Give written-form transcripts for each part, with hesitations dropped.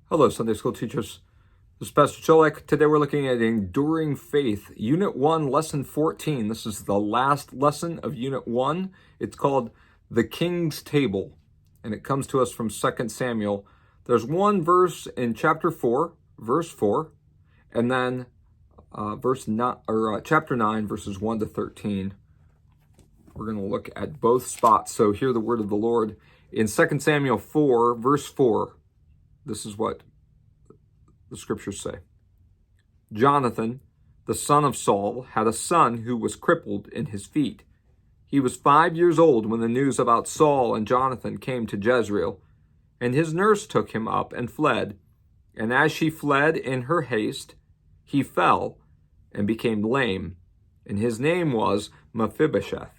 Hello, Sunday School teachers. This is Pastor Cholak. Today we're looking at Enduring Faith, Unit 1, Lesson 14. This is the last lesson of Unit 1. It's called The King's Table, and it comes to us from 2 Samuel. There's one verse in chapter 4, verse 4, and then chapter 9, verses 1 to 13. We're going to look at both spots. So hear the word of the Lord. In 2 Samuel 4, verse 4, this is what the scriptures say. Jonathan, the son of Saul, had a son who was crippled in his feet. He was 5 years old when the news about Saul and Jonathan came to Jezreel, and his nurse took him up and fled. And as she fled in her haste, he fell and became lame, and his name was Mephibosheth.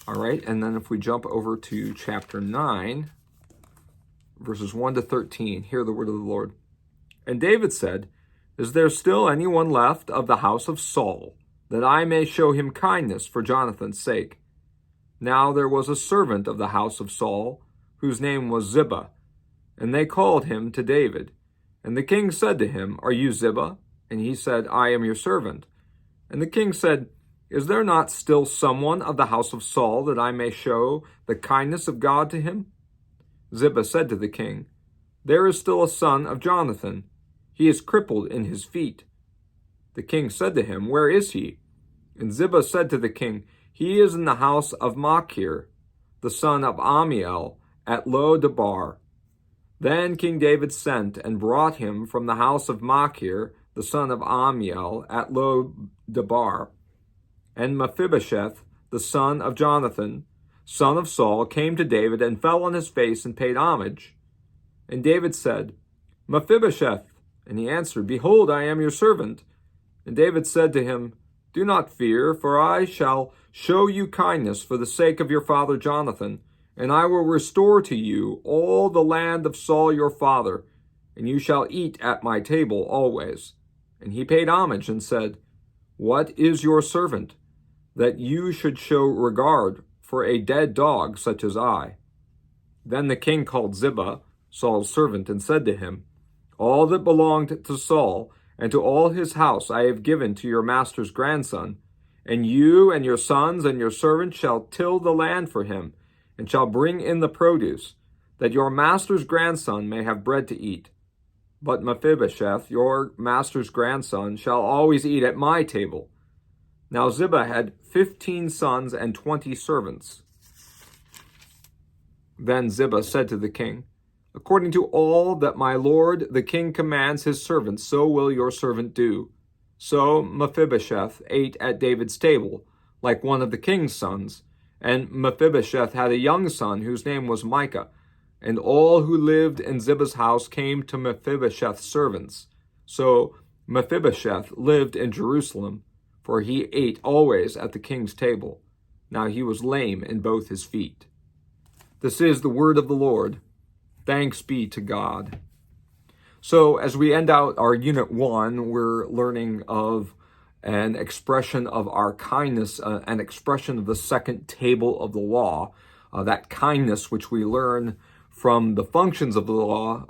All right, and then if we jump over to chapter 9, verses 1 to 13, hear the word of the Lord. And David said, "Is there still anyone left of the house of Saul, that I may show him kindness for Jonathan's sake?" Now there was a servant of the house of Saul, whose name was Ziba, and they called him to David. And the king said to him, "Are you Ziba?" And he said, "I am your servant." And the king said, "Is there not still someone of the house of Saul, that I may show the kindness of God to him?" Ziba said to the king, "There is still a son of Jonathan. He is crippled in his feet." The king said to him, "Where is he?" And Ziba said to the king, "He is in the house of Machir, the son of Ammiel, at Lo-debar." Then King David sent and brought him from the house of Machir, the son of Ammiel, at Lo-debar. And Mephibosheth, the son of Jonathan, son of Saul, came to David and fell on his face and paid homage. And David said, "Mephibosheth." And he answered, "Behold, I am your servant." And David said to him, "Do not fear, for I shall show you kindness for the sake of your father Jonathan, and I will restore to you all the land of Saul your father, and you shall eat at my table always." And he paid homage and said, "What is your servant, that you should show regard for a dead dog such as I?" Then the king called Ziba, Saul's servant, and said to him, "All that belonged to Saul and to all his house I have given to your master's grandson, and you and your sons and your servants shall till the land for him, and shall bring in the produce, that your master's grandson may have bread to eat. But Mephibosheth, your master's grandson, shall always eat at my table." Now Ziba had 15 sons and 20 servants. Then Ziba said to the king, "According to all that my lord the king commands his servants, so will your servant do." So Mephibosheth ate at David's table, like one of the king's sons. And Mephibosheth had a young son whose name was Micah. And all who lived in Ziba's house came to Mephibosheth's servants. So Mephibosheth lived in Jerusalem, for he ate always at the king's table. Now he was lame in both his feet. This is the word of the Lord. Thanks be to God. So as we end out our Unit 1, we're learning of an expression of our kindness, an expression of the second table of the law, that kindness which we learn from the functions of the law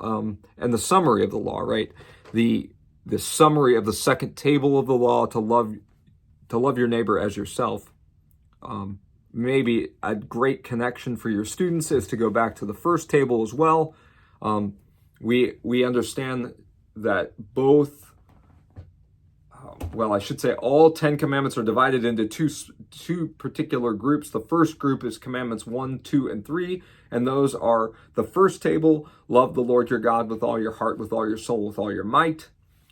and the summary of the law, right? The summary of the second table of the law, to love your neighbor as yourself. Maybe a great connection for your students is to go back to the first table as well. We understand that all 10 commandments are divided into two particular groups. The first group is commandments 1, 2, and 3, and those are the first table: love the Lord your God with all your heart, with all your soul, with all your might.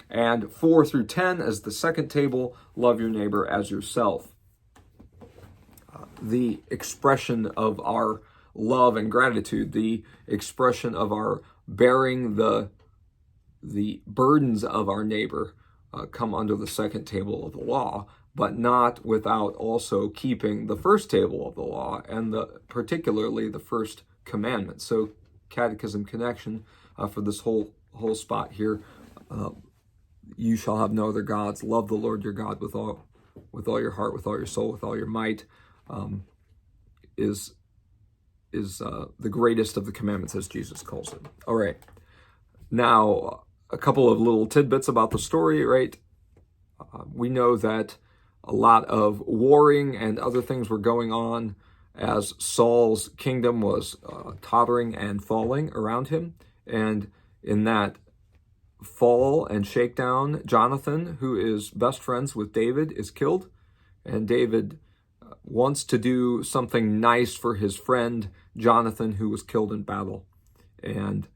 And 4 through 10 as the second table: love your neighbor as yourself. The expression of our love and gratitude, the expression of our bearing the burdens of our neighbor, come under the second table of the law, but not without also keeping the first table of the law, and particularly the first commandment. So catechism connection for this whole spot here. You shall have no other gods. Love the Lord your God with all your heart, with all your soul, with all your might, is the greatest of the commandments, as Jesus calls it. All right. Now, a couple of little tidbits about the story, right? We know that a lot of warring and other things were going on as Saul's kingdom was tottering and falling around him. And in that fall and shakedown, Jonathan, who is best friends with David, is killed. And David wants to do something nice for his friend Jonathan, who was killed in battle. And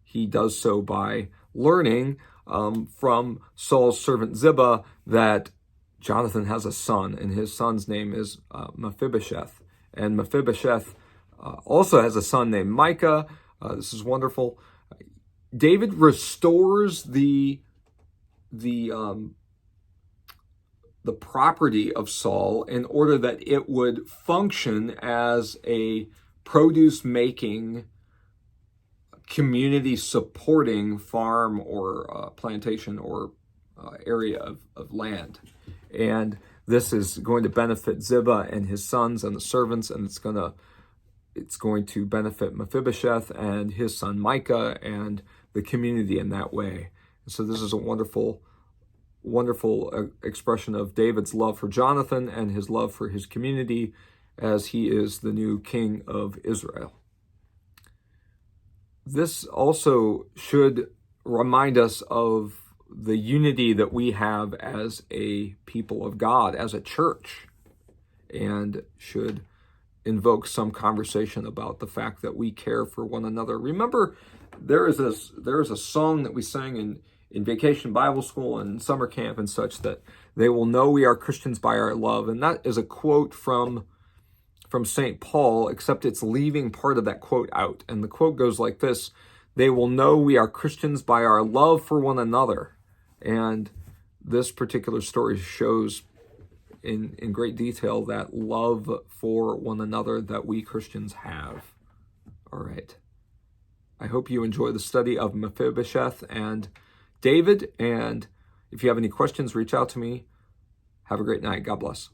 he does so by learning from Saul's servant Ziba that Jonathan has a son, and his son's name is Mephibosheth. And Mephibosheth also has a son named Micah. This is wonderful. David restores the property of Saul in order that it would function as a produce-making, community-supporting farm or plantation or area of land. And this is going to benefit Ziba and his sons and the servants, and it's going to benefit Mephibosheth and his son Micah and the community in that way. So this is a wonderful expression of David's love for Jonathan and his love for his community as he is the new king of Israel. This also should remind us of the unity that we have as a people of God, as a church, and should invoke some conversation about the fact that we care for one another. Remember, there is a song that we sang in vacation Bible school and summer camp and such, that they will know we are Christians by our love. And that is a quote from St. Paul, except it's leaving part of that quote out. And the quote goes like this: they will know we are Christians by our love for one another. And this particular story shows in great detail that love for one another that we Christians have. All right. I hope you enjoy the study of Mephibosheth and David. And if you have any questions, reach out to me. Have a great night. God bless.